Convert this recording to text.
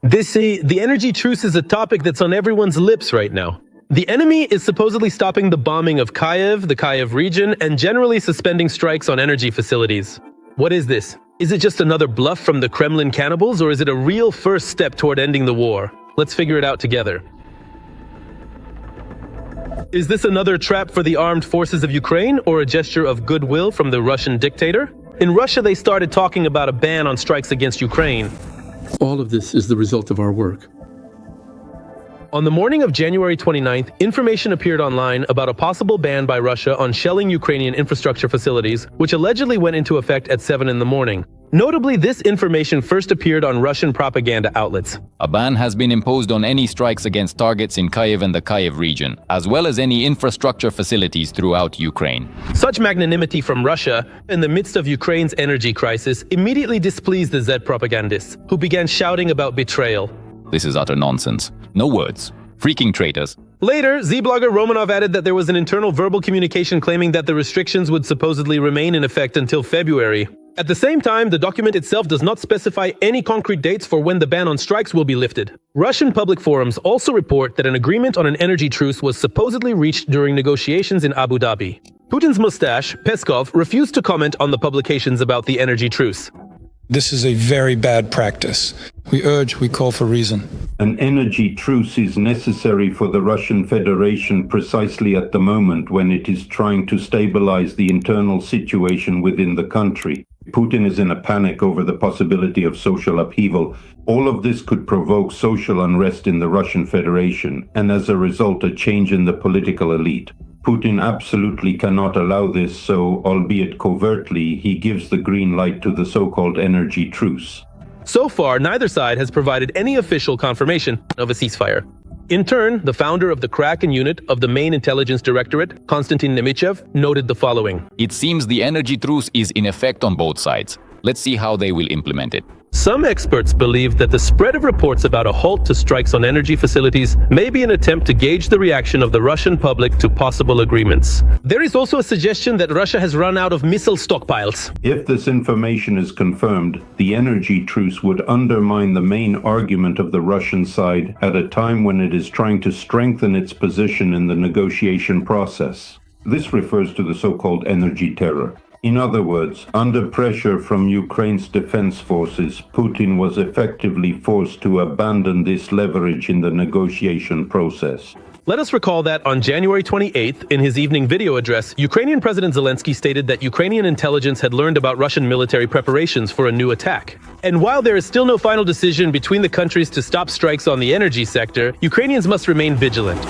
The energy truce is a topic that's on everyone's lips right now. The enemy is supposedly stopping the bombing of Kyiv, the Kyiv region, and generally suspending strikes on energy facilities. What is this? Is it just another bluff from the Kremlin cannibals, or is it a real first step toward ending the war? Let's figure it out together. Is this another trap for the armed forces of Ukraine, or a gesture of goodwill from the Russian dictator? In Russia, they started talking about a ban on strikes against Ukraine. All of this is the result of our work. On the morning of January 29th, information appeared online about a possible ban by Russia on shelling Ukrainian infrastructure facilities, which allegedly went into effect at 7 in the morning. Notably, this information first appeared on Russian propaganda outlets. A ban has been imposed on any strikes against targets in Kyiv and the Kyiv region, as well as any infrastructure facilities throughout Ukraine. Such magnanimity from Russia, in the midst of Ukraine's energy crisis, immediately displeased the Z propagandists, who began shouting about betrayal. This is utter nonsense. No words. Freaking traitors. Later, Z-blogger Romanov added that there was an internal verbal communication claiming that the restrictions would supposedly remain in effect until February. At the same time, the document itself does not specify any concrete dates for when the ban on strikes will be lifted. Russian public forums also report that an agreement on an energy truce was supposedly reached during negotiations in Abu Dhabi. Putin's mustache, Peskov, refused to comment on the publications about the energy truce. This is a very bad practice. We call for reason. An energy truce is necessary for the Russian Federation precisely at the moment when it is trying to stabilize the internal situation within the country. Putin is in a panic over the possibility of social upheaval. All of this could provoke social unrest in the Russian Federation, and as a result, a change in the political elite. Putin absolutely cannot allow this, so, albeit covertly, he gives the green light to the so-called energy truce. So far, neither side has provided any official confirmation of a ceasefire. In turn, the founder of the Kraken unit of the main intelligence directorate, Konstantin Nemichev, noted the following. It seems the energy truce is in effect on both sides. Let's see how they will implement it. Some experts believe that the spread of reports about a halt to strikes on energy facilities may be an attempt to gauge the reaction of the Russian public to possible agreements. There is also a suggestion that Russia has run out of missile stockpiles. If this information is confirmed, the energy truce would undermine the main argument of the Russian side at a time when it is trying to strengthen its position in the negotiation process. This refers to the so-called energy terror. In other words, under pressure from Ukraine's defense forces, Putin was effectively forced to abandon this leverage in the negotiation process. Let us recall that on January 28th, in his evening video address, Ukrainian President Zelensky stated that Ukrainian intelligence had learned about Russian military preparations for a new attack. And while there is still no final decision between the countries to stop strikes on the energy sector, Ukrainians must remain vigilant.